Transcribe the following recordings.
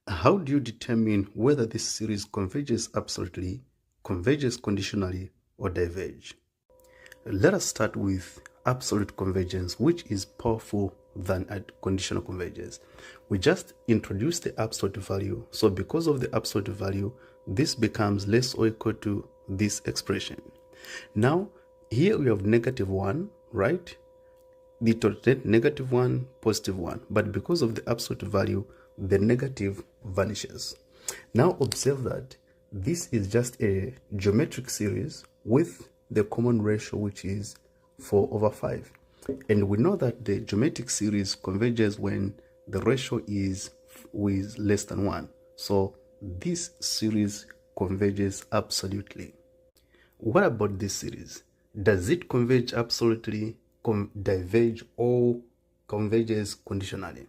How do you determine whether this series converges absolutely, converges conditionally, or diverge? Let us start with absolute convergence, which is powerful than at conditional convergence. We just introduced the absolute value. So because of the absolute value, this becomes less or equal to this expression. Now, here we have -1, right? The alternate -1, +1. But because of the absolute value, the negative vanishes. Now observe that this is just a geometric series with the common ratio, which is 4/5. And we know that the geometric series converges when the ratio is with less than 1. So this series converges absolutely. What about this series? Does it converge absolutely, diverge, or converges conditionally?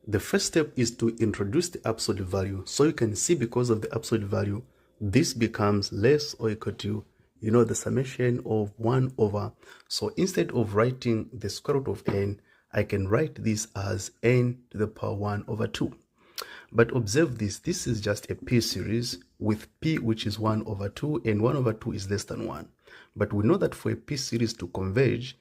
The first step is to introduce the absolute value. So you can see because of the absolute value, this becomes less or equal to, the summation of 1 over. So instead of writing the square root of n, I can write this as n to the power 1 over 2. But observe this is just a p series with p which is 1 over 2, and 1 over 2 is less than 1. But we know that for a p series to converge,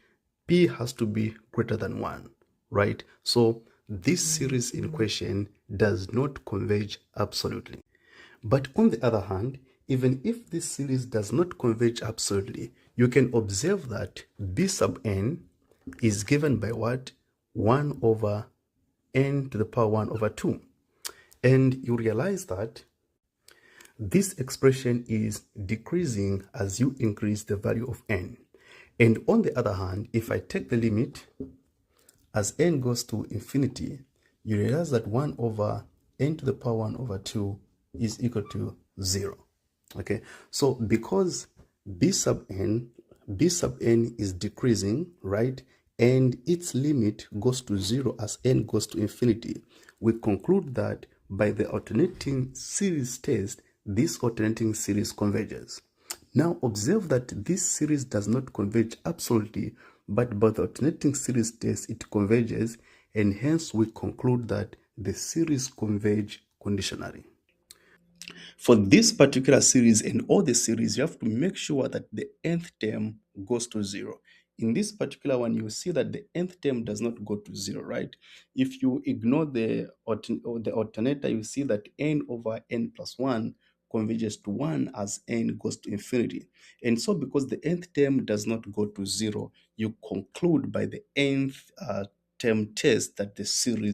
p has to be greater than 1, right? So this series in question does not converge absolutely. But on the other hand, even if this series does not converge absolutely, you can observe that b sub n is given by what? 1 over n to the power 1 over 2. And you realize that this expression is decreasing as you increase the value of n. And on the other hand, if I take the limit as n goes to infinity, you realize that 1 over n to the power 1 over 2 is equal to 0. Okay, so because b sub n is decreasing, right, and its limit goes to 0 as n goes to infinity, we conclude that by the alternating series test, this alternating series converges. Now observe that this series does not converge absolutely, but by the alternating series test it converges, and hence we conclude that the series converge conditionally. For this particular series and all the series, you have to make sure that the nth term goes to 0. In this particular one, you see that the nth term does not go to 0, right? If you ignore the alternator, you see that n over n plus 1 converges to 1 as n goes to infinity. And so because the nth term does not go to 0, you conclude by the nth term test that the series